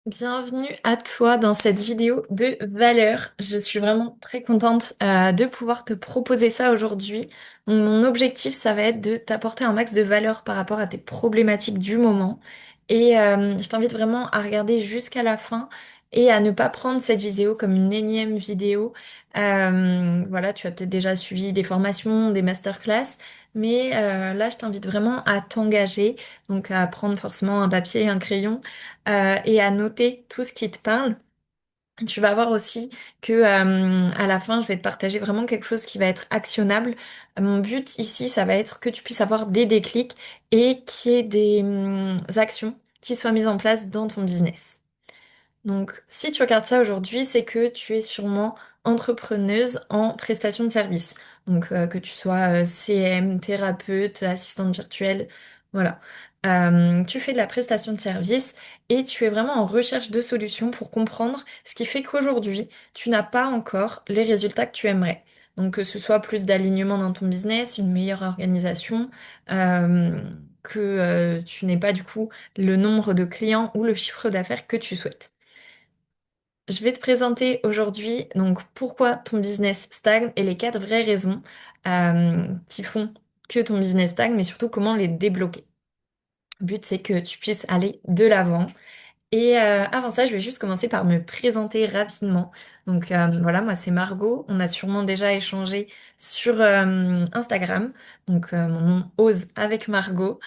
Bienvenue à toi dans cette vidéo de valeur. Je suis vraiment très contente de pouvoir te proposer ça aujourd'hui. Donc, mon objectif, ça va être de t'apporter un max de valeur par rapport à tes problématiques du moment. Et je t'invite vraiment à regarder jusqu'à la fin et à ne pas prendre cette vidéo comme une énième vidéo. Voilà, tu as peut-être déjà suivi des formations, des masterclass, mais là, je t'invite vraiment à t'engager, donc à prendre forcément un papier et un crayon et à noter tout ce qui te parle. Tu vas voir aussi que à la fin, je vais te partager vraiment quelque chose qui va être actionnable. Mon but ici, ça va être que tu puisses avoir des déclics et qu'il y ait des actions qui soient mises en place dans ton business. Donc, si tu regardes ça aujourd'hui, c'est que tu es sûrement entrepreneuse en prestation de service. Donc, que tu sois CM, thérapeute, assistante virtuelle, voilà. Tu fais de la prestation de service et tu es vraiment en recherche de solutions pour comprendre ce qui fait qu'aujourd'hui, tu n'as pas encore les résultats que tu aimerais. Donc, que ce soit plus d'alignement dans ton business, une meilleure organisation, euh, que tu n'aies pas du coup le nombre de clients ou le chiffre d'affaires que tu souhaites. Je vais te présenter aujourd'hui donc pourquoi ton business stagne et les quatre vraies raisons qui font que ton business stagne, mais surtout comment les débloquer. Le but, c'est que tu puisses aller de l'avant. Et avant ça, je vais juste commencer par me présenter rapidement. Donc voilà, moi c'est Margot. On a sûrement déjà échangé sur Instagram. Donc mon nom Ose avec Margot.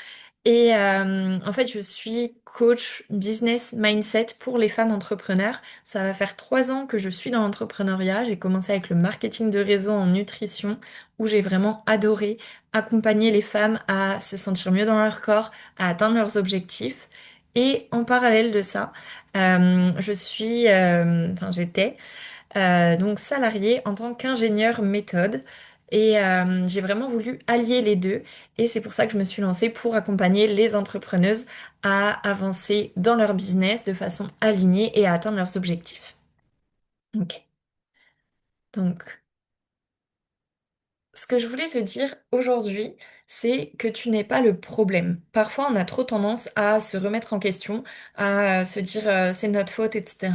Et en fait, je suis coach business mindset pour les femmes entrepreneurs. Ça va faire 3 ans que je suis dans l'entrepreneuriat. J'ai commencé avec le marketing de réseau en nutrition, où j'ai vraiment adoré accompagner les femmes à se sentir mieux dans leur corps, à atteindre leurs objectifs. Et en parallèle de ça, j'étais donc salariée en tant qu'ingénieur méthode. Et j'ai vraiment voulu allier les deux. Et c'est pour ça que je me suis lancée pour accompagner les entrepreneuses à avancer dans leur business de façon alignée et à atteindre leurs objectifs. Ok. Donc, ce que je voulais te dire aujourd'hui, c'est que tu n'es pas le problème. Parfois, on a trop tendance à se remettre en question, à se dire c'est notre faute, etc.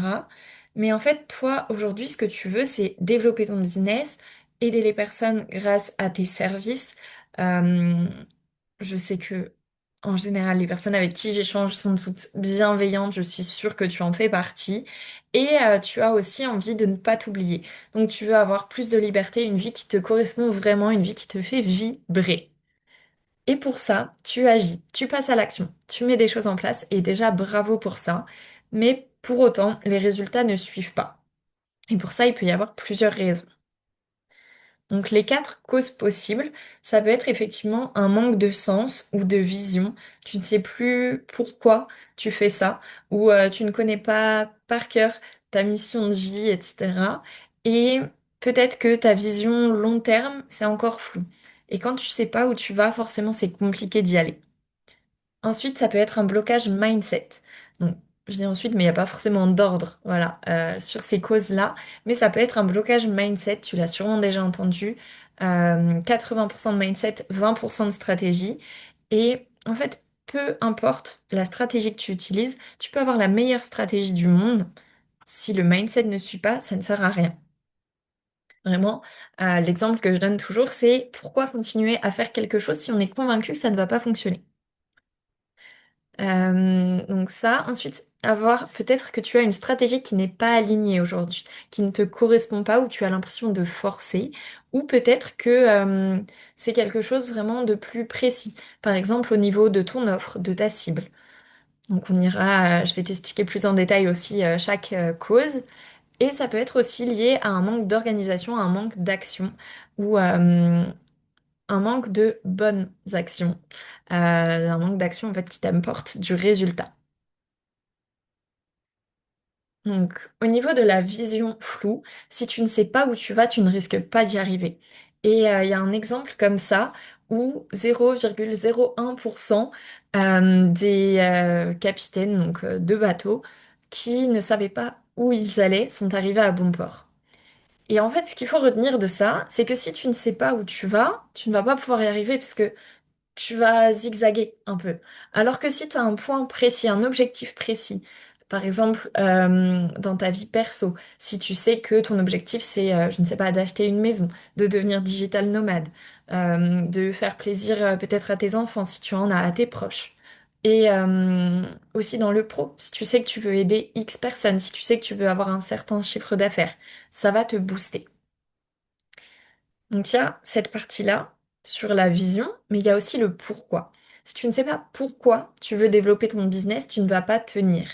Mais en fait, toi, aujourd'hui, ce que tu veux, c'est développer ton business, aider les personnes grâce à tes services. Euh, je sais que, en général, les personnes avec qui j'échange sont toutes bienveillantes. Je suis sûre que tu en fais partie. Et tu as aussi envie de ne pas t'oublier. Donc, tu veux avoir plus de liberté, une vie qui te correspond vraiment, une vie qui te fait vibrer. Et pour ça, tu agis, tu passes à l'action, tu mets des choses en place. Et déjà, bravo pour ça. Mais pour autant, les résultats ne suivent pas. Et pour ça, il peut y avoir plusieurs raisons. Donc les quatre causes possibles, ça peut être effectivement un manque de sens ou de vision. Tu ne sais plus pourquoi tu fais ça, ou tu ne connais pas par cœur ta mission de vie, etc. Et peut-être que ta vision long terme, c'est encore flou. Et quand tu sais pas où tu vas, forcément c'est compliqué d'y aller. Ensuite, ça peut être un blocage mindset. Donc, je dis ensuite, mais il n'y a pas forcément d'ordre, voilà, sur ces causes-là. Mais ça peut être un blocage mindset, tu l'as sûrement déjà entendu. 80% de mindset, 20% de stratégie. Et en fait, peu importe la stratégie que tu utilises, tu peux avoir la meilleure stratégie du monde. Si le mindset ne suit pas, ça ne sert à rien. Vraiment, l'exemple que je donne toujours, c'est pourquoi continuer à faire quelque chose si on est convaincu que ça ne va pas fonctionner. Donc ça, ensuite, avoir peut-être que tu as une stratégie qui n'est pas alignée aujourd'hui, qui ne te correspond pas, ou tu as l'impression de forcer, ou peut-être que c'est quelque chose vraiment de plus précis, par exemple au niveau de ton offre, de ta cible. Donc on ira, je vais t'expliquer plus en détail aussi chaque cause, et ça peut être aussi lié à un manque d'organisation, à un manque d'action, ou un manque de bonnes actions, un manque d'action en fait qui t'apporte du résultat. Donc, au niveau de la vision floue, si tu ne sais pas où tu vas, tu ne risques pas d'y arriver. Et il y a un exemple comme ça où 0,01% des capitaines donc, de bateaux qui ne savaient pas où ils allaient sont arrivés à bon port. Et en fait, ce qu'il faut retenir de ça, c'est que si tu ne sais pas où tu vas, tu ne vas pas pouvoir y arriver parce que tu vas zigzaguer un peu. Alors que si tu as un point précis, un objectif précis, Par exemple, dans ta vie perso, si tu sais que ton objectif c'est, je ne sais pas, d'acheter une maison, de devenir digital nomade, de faire plaisir peut-être à tes enfants si tu en as, à tes proches. Et aussi dans le pro, si tu sais que tu veux aider X personnes, si tu sais que tu veux avoir un certain chiffre d'affaires, ça va te booster. Donc il y a cette partie-là sur la vision, mais il y a aussi le pourquoi. Si tu ne sais pas pourquoi tu veux développer ton business, tu ne vas pas tenir.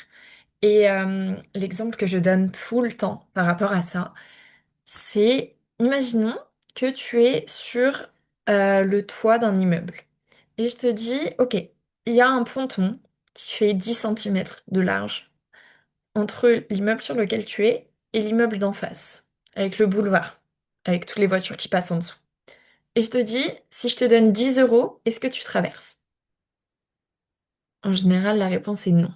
Et l'exemple que je donne tout le temps par rapport à ça, c'est, imaginons que tu es sur le toit d'un immeuble. Et je te dis, ok, il y a un ponton qui fait 10 centimètres de large entre l'immeuble sur lequel tu es et l'immeuble d'en face, avec le boulevard, avec toutes les voitures qui passent en dessous. Et je te dis, si je te donne 10 euros, est-ce que tu traverses? En général, la réponse est non.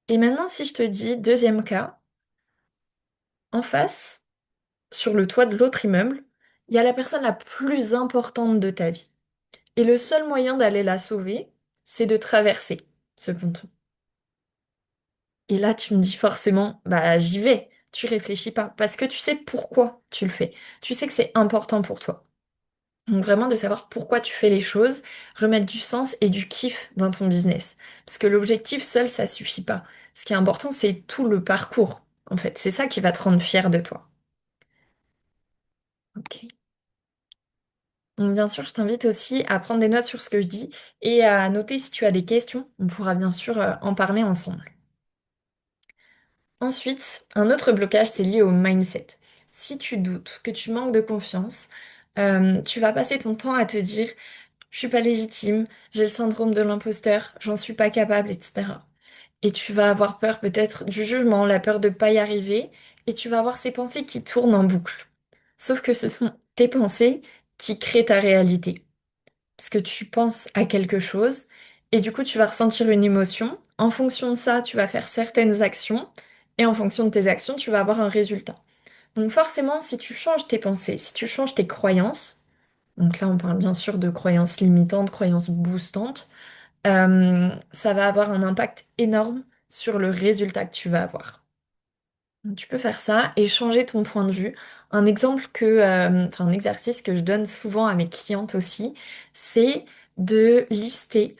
Et maintenant, si je te dis, deuxième cas, en face, sur le toit de l'autre immeuble, il y a la personne la plus importante de ta vie. Et le seul moyen d'aller la sauver, c'est de traverser ce ponton. Et là, tu me dis forcément, bah j'y vais. Tu réfléchis pas, parce que tu sais pourquoi tu le fais. Tu sais que c'est important pour toi. Donc vraiment de savoir pourquoi tu fais les choses, remettre du sens et du kiff dans ton business. Parce que l'objectif seul, ça suffit pas. Ce qui est important, c'est tout le parcours, en fait. C'est ça qui va te rendre fier de toi. Ok. Donc, bien sûr, je t'invite aussi à prendre des notes sur ce que je dis et à noter si tu as des questions. On pourra bien sûr en parler ensemble. Ensuite, un autre blocage, c'est lié au mindset. Si tu doutes, que tu manques de confiance, tu vas passer ton temps à te dire, je suis pas légitime, j'ai le syndrome de l'imposteur, j'en suis pas capable, etc. Et tu vas avoir peur peut-être du jugement, la peur de pas y arriver, et tu vas avoir ces pensées qui tournent en boucle. Sauf que ce sont tes pensées qui créent ta réalité. Parce que tu penses à quelque chose et du coup tu vas ressentir une émotion. En fonction de ça, tu vas faire certaines actions et en fonction de tes actions, tu vas avoir un résultat. Donc forcément, si tu changes tes pensées, si tu changes tes croyances, donc là on parle bien sûr de croyances limitantes, croyances boostantes, ça va avoir un impact énorme sur le résultat que tu vas avoir. Donc, tu peux faire ça et changer ton point de vue. Un exemple enfin un exercice que je donne souvent à mes clientes aussi, c'est de lister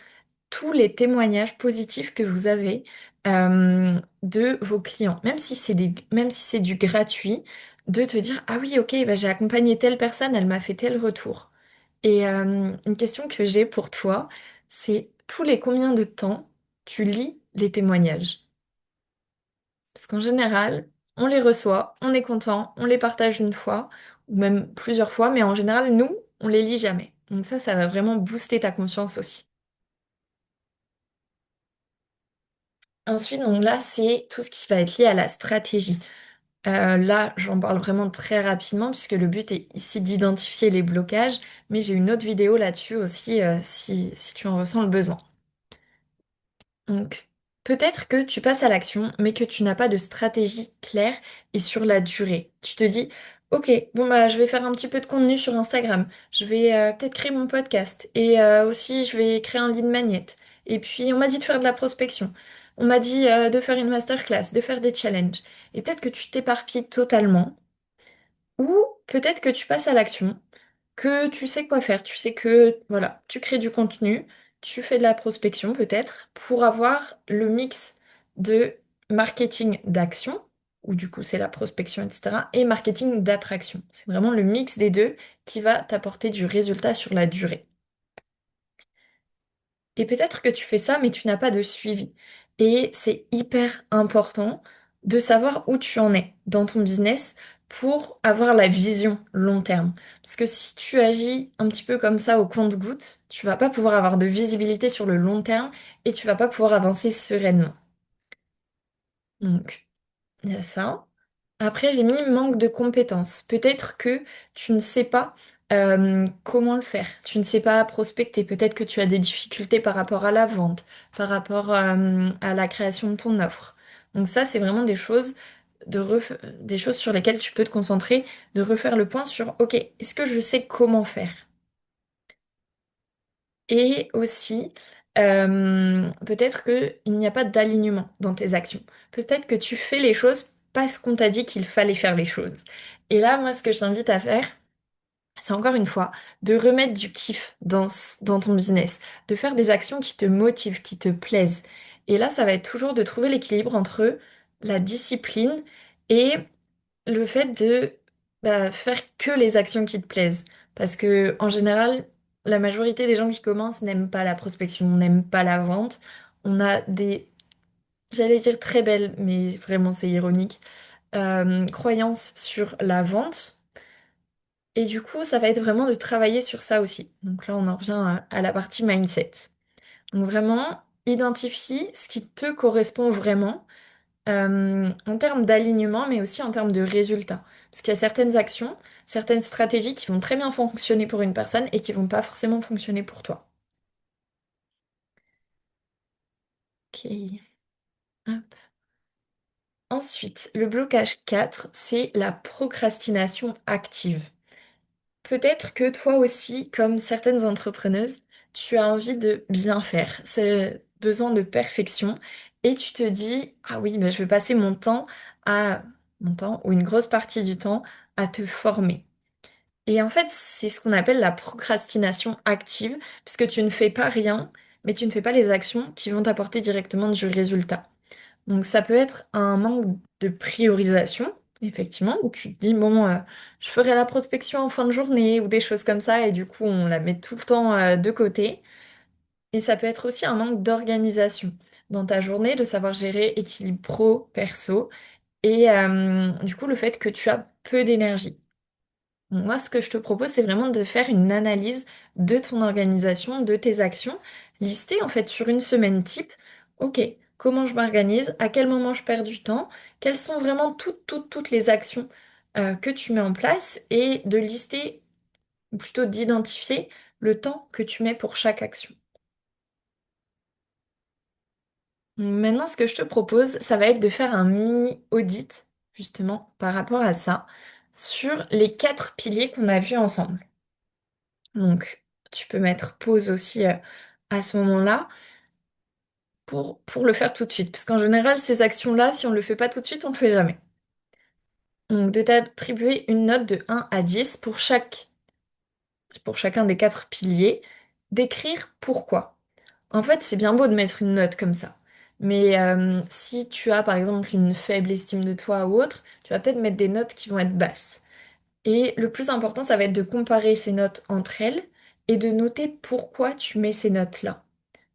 tous les témoignages positifs que vous avez de vos clients, même si c'est du gratuit, de te dire, ah oui, ok, bah, j'ai accompagné telle personne, elle m'a fait tel retour. Et une question que j'ai pour toi, c'est tous les combien de temps tu lis les témoignages? Parce qu'en général, on les reçoit, on est content, on les partage une fois, ou même plusieurs fois, mais en général, nous, on les lit jamais. Donc ça va vraiment booster ta confiance aussi. Ensuite, donc là, c'est tout ce qui va être lié à la stratégie. Là, j'en parle vraiment très rapidement puisque le but est ici d'identifier les blocages, mais j'ai une autre vidéo là-dessus aussi si tu en ressens le besoin. Donc, peut-être que tu passes à l'action, mais que tu n'as pas de stratégie claire et sur la durée. Tu te dis, ok, bon bah je vais faire un petit peu de contenu sur Instagram, je vais peut-être créer mon podcast et aussi je vais créer un lead magnet. Et puis on m'a dit de faire de la prospection, on m'a dit de faire une masterclass, de faire des challenges. Et peut-être que tu t'éparpilles totalement, ou peut-être que tu passes à l'action que tu sais quoi faire, tu sais que voilà, tu crées du contenu, tu fais de la prospection peut-être pour avoir le mix de marketing d'action, où du coup c'est la prospection, etc., et marketing d'attraction. C'est vraiment le mix des deux qui va t'apporter du résultat sur la durée. Et peut-être que tu fais ça, mais tu n'as pas de suivi. Et c'est hyper important de savoir où tu en es dans ton business pour avoir la vision long terme. Parce que si tu agis un petit peu comme ça au compte-gouttes, tu vas pas pouvoir avoir de visibilité sur le long terme et tu vas pas pouvoir avancer sereinement. Donc, il y a ça. Après, j'ai mis manque de compétences. Peut-être que tu ne sais pas comment le faire. Tu ne sais pas prospecter. Peut-être que tu as des difficultés par rapport à la vente, par rapport à la création de ton offre. Donc ça, c'est vraiment des choses sur lesquelles tu peux te concentrer, de refaire le point sur, OK, est-ce que je sais comment faire? Et aussi, peut-être qu'il n'y a pas d'alignement dans tes actions. Peut-être que tu fais les choses parce qu'on t'a dit qu'il fallait faire les choses. Et là, moi, ce que je t'invite à faire, c'est encore une fois de remettre du kiff dans ton business, de faire des actions qui te motivent, qui te plaisent. Et là, ça va être toujours de trouver l'équilibre entre la discipline et le fait de faire que les actions qui te plaisent. Parce que en général, la majorité des gens qui commencent n'aiment pas la prospection, n'aiment pas la vente. On a des, j'allais dire très belles, mais vraiment c'est ironique, croyances sur la vente. Et du coup, ça va être vraiment de travailler sur ça aussi. Donc là, on en revient à la partie mindset. Donc vraiment, identifie ce qui te correspond vraiment en termes d'alignement, mais aussi en termes de résultats. Parce qu'il y a certaines actions, certaines stratégies qui vont très bien fonctionner pour une personne et qui vont pas forcément fonctionner pour toi. Ok. Hop. Ensuite, le blocage 4, c'est la procrastination active. Peut-être que toi aussi, comme certaines entrepreneuses, tu as envie de bien faire, c'est besoin de perfection, et tu te dis, ah oui, mais je vais passer mon temps, ou une grosse partie du temps, à te former. Et en fait, c'est ce qu'on appelle la procrastination active, puisque tu ne fais pas rien, mais tu ne fais pas les actions qui vont t'apporter directement du résultat. Donc ça peut être un manque de priorisation, effectivement, où tu te dis, bon, je ferai la prospection en fin de journée ou des choses comme ça, et du coup on la met tout le temps de côté. Et ça peut être aussi un manque d'organisation dans ta journée, de savoir gérer équilibre pro-perso, et du coup le fait que tu as peu d'énergie. Donc moi, ce que je te propose, c'est vraiment de faire une analyse de ton organisation, de tes actions, lister en fait sur une semaine type, ok, comment je m'organise, à quel moment je perds du temps, quelles sont vraiment toutes les actions que tu mets en place et de lister, ou plutôt d'identifier le temps que tu mets pour chaque action. Maintenant, ce que je te propose, ça va être de faire un mini audit, justement, par rapport à ça, sur les 4 piliers qu'on a vus ensemble. Donc, tu peux mettre pause aussi à ce moment-là pour le faire tout de suite. Parce qu'en général, ces actions-là, si on ne le fait pas tout de suite, on ne le fait jamais. Donc, de t'attribuer une note de 1 à 10 pour chacun des 4 piliers, d'écrire pourquoi. En fait, c'est bien beau de mettre une note comme ça. Mais si tu as par exemple une faible estime de toi ou autre, tu vas peut-être mettre des notes qui vont être basses. Et le plus important, ça va être de comparer ces notes entre elles et de noter pourquoi tu mets ces notes-là.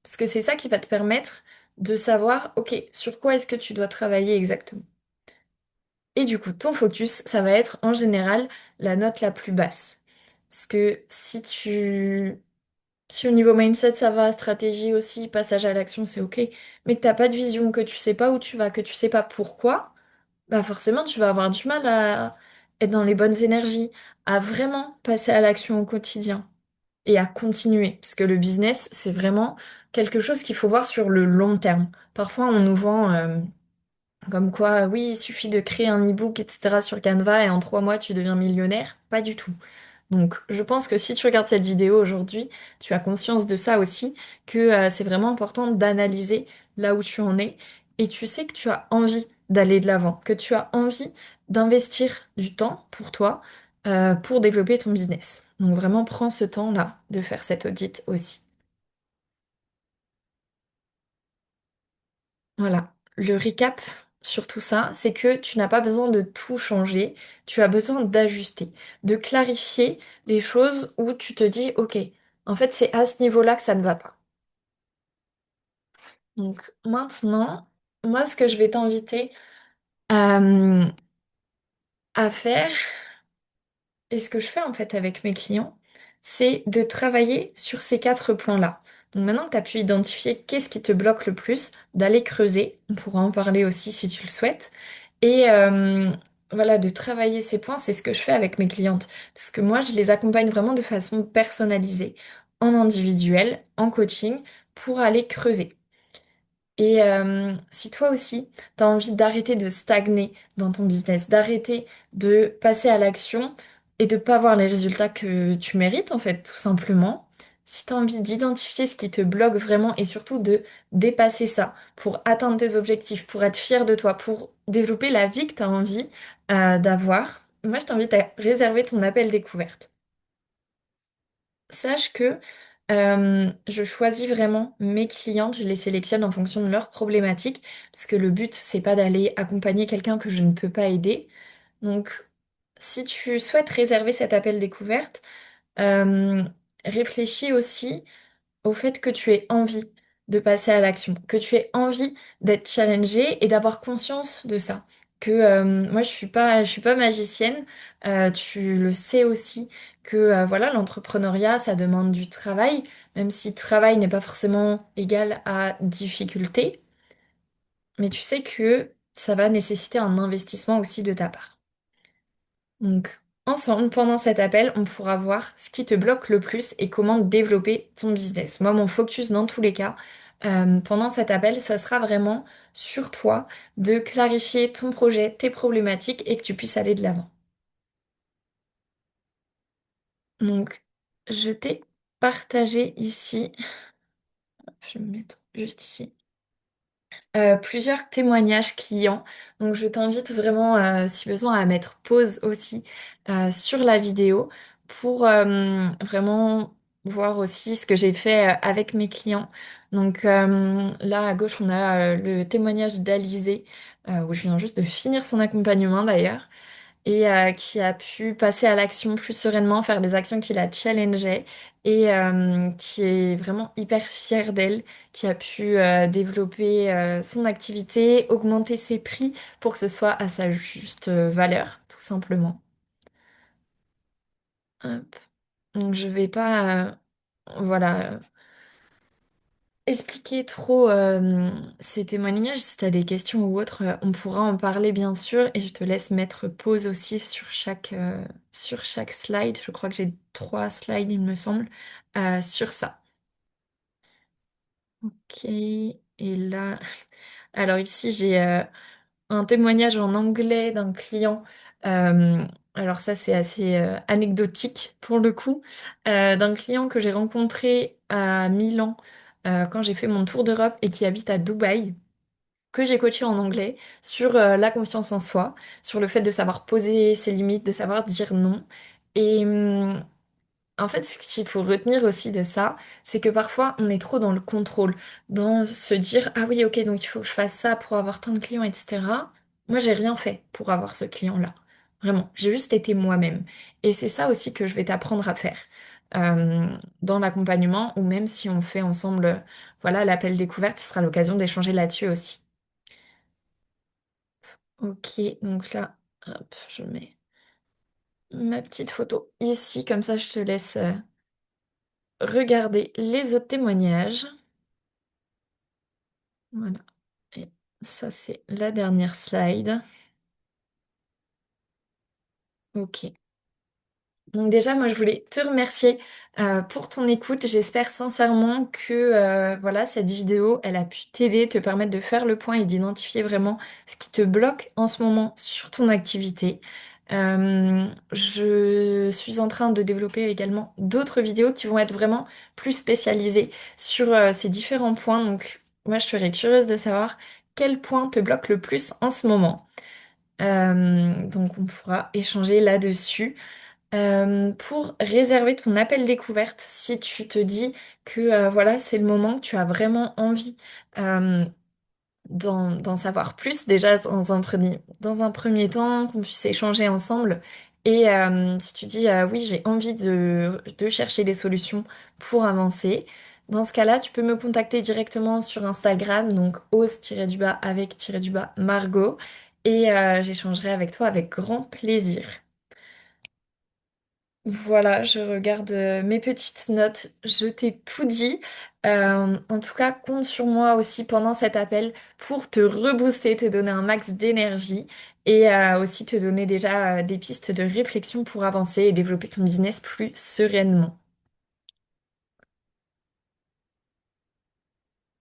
Parce que c'est ça qui va te permettre de savoir, ok, sur quoi est-ce que tu dois travailler exactement. Et du coup, ton focus, ça va être en général la note la plus basse. Parce que si au niveau mindset ça va, stratégie aussi, passage à l'action, c'est ok, mais que t'as pas de vision, que tu sais pas où tu vas, que tu sais pas pourquoi, bah forcément tu vas avoir du mal à être dans les bonnes énergies, à vraiment passer à l'action au quotidien et à continuer. Parce que le business, c'est vraiment quelque chose qu'il faut voir sur le long terme. Parfois, on nous vend comme quoi, oui, il suffit de créer un e-book, etc. sur Canva et en 3 mois, tu deviens millionnaire. Pas du tout. Donc, je pense que si tu regardes cette vidéo aujourd'hui, tu as conscience de ça aussi, que c'est vraiment important d'analyser là où tu en es et tu sais que tu as envie d'aller de l'avant, que tu as envie d'investir du temps pour toi, pour développer ton business. Donc, vraiment, prends ce temps-là de faire cet audit aussi. Voilà. Le recap sur tout ça, c'est que tu n'as pas besoin de tout changer, tu as besoin d'ajuster, de clarifier les choses où tu te dis, ok, en fait, c'est à ce niveau-là que ça ne va pas. Donc maintenant, moi, ce que je vais t'inviter euh, à faire, et ce que je fais en fait avec mes clients, c'est de travailler sur ces 4 points-là. Donc maintenant que tu as pu identifier qu'est-ce qui te bloque le plus, d'aller creuser, on pourra en parler aussi si tu le souhaites, et voilà, de travailler ces points, c'est ce que je fais avec mes clientes. Parce que moi, je les accompagne vraiment de façon personnalisée, en individuel, en coaching, pour aller creuser. Et si toi aussi, tu as envie d'arrêter de stagner dans ton business, d'arrêter de passer à l'action et de pas voir les résultats que tu mérites, en fait, tout simplement, Si tu as envie d'identifier ce qui te bloque vraiment et surtout de dépasser ça pour atteindre tes objectifs, pour être fier de toi, pour développer la vie que tu as envie d'avoir, moi je t'invite à réserver ton appel découverte. Sache que je choisis vraiment mes clientes, je les sélectionne en fonction de leurs problématiques, parce que le but, c'est pas d'aller accompagner quelqu'un que je ne peux pas aider. Donc, si tu souhaites réserver cet appel découverte, euh, réfléchis aussi au fait que tu aies envie de passer à l'action, que tu aies envie d'être challengé et d'avoir conscience de ça. Que moi je suis pas magicienne, tu le sais aussi que voilà l'entrepreneuriat ça demande du travail, même si travail n'est pas forcément égal à difficulté, mais tu sais que ça va nécessiter un investissement aussi de ta part. Donc, ensemble, pendant cet appel, on pourra voir ce qui te bloque le plus et comment développer ton business. Moi, mon focus dans tous les cas, pendant cet appel, ça sera vraiment sur toi de clarifier ton projet, tes problématiques et que tu puisses aller de l'avant. Donc, je t'ai partagé ici, je vais me mettre juste ici. Plusieurs témoignages clients. Donc je t'invite vraiment, si besoin, à mettre pause aussi sur la vidéo pour vraiment voir aussi ce que j'ai fait avec mes clients. Donc là à gauche, on a le témoignage d'Alizé, où je viens juste de finir son accompagnement d'ailleurs et qui a pu passer à l'action plus sereinement, faire des actions qui la challengeaient et qui est vraiment hyper fière d'elle, qui a pu développer son activité, augmenter ses prix pour que ce soit à sa juste valeur, tout simplement. Hop. Donc je vais pas voilà expliquer trop ces témoignages. Si tu as des questions ou autres, on pourra en parler bien sûr et je te laisse mettre pause aussi sur chaque slide. Je crois que j'ai 3 slides, il me semble, sur ça. Ok, et là, alors ici j'ai un témoignage en anglais d'un client. euh, alors ça c'est assez anecdotique pour le coup, d'un client que j'ai rencontré à Milan quand j'ai fait mon tour d'Europe et qui habite à Dubaï, que j'ai coaché en anglais sur la confiance en soi, sur le fait de savoir poser ses limites, de savoir dire non. Et en fait, ce qu'il faut retenir aussi de ça, c'est que parfois on est trop dans le contrôle, dans se dire ah oui, ok, donc il faut que je fasse ça pour avoir tant de clients, etc. Moi, j'ai rien fait pour avoir ce client-là. Vraiment, j'ai juste été moi-même. Et c'est ça aussi que je vais t'apprendre à faire euh, dans l'accompagnement, ou même si on fait ensemble, voilà, l'appel découverte, ce sera l'occasion d'échanger là-dessus aussi. Ok, donc là, hop, je mets ma petite photo ici, comme ça je te laisse regarder les autres témoignages. Voilà. Et ça, c'est la dernière slide. Ok. Donc déjà, moi, je voulais te remercier pour ton écoute. J'espère sincèrement que voilà, cette vidéo, elle a pu t'aider, te permettre de faire le point et d'identifier vraiment ce qui te bloque en ce moment sur ton activité. Je suis en train de développer également d'autres vidéos qui vont être vraiment plus spécialisées sur ces différents points. Donc moi, je serais curieuse de savoir quel point te bloque le plus en ce moment. Donc on pourra échanger là-dessus. Pour réserver ton appel découverte, si tu te dis que voilà, c'est le moment que tu as vraiment envie euh, d'en savoir plus, déjà dans un premier temps, qu'on puisse échanger ensemble. Et si tu dis oui, j'ai envie de chercher des solutions pour avancer, dans ce cas-là, tu peux me contacter directement sur Instagram, donc ose-du-bas avec-du-bas Margot, et j'échangerai avec toi avec grand plaisir. Voilà, je regarde mes petites notes. Je t'ai tout dit. En tout cas, compte sur moi aussi pendant cet appel pour te rebooster, te donner un max d'énergie et aussi te donner déjà des pistes de réflexion pour avancer et développer ton business plus sereinement.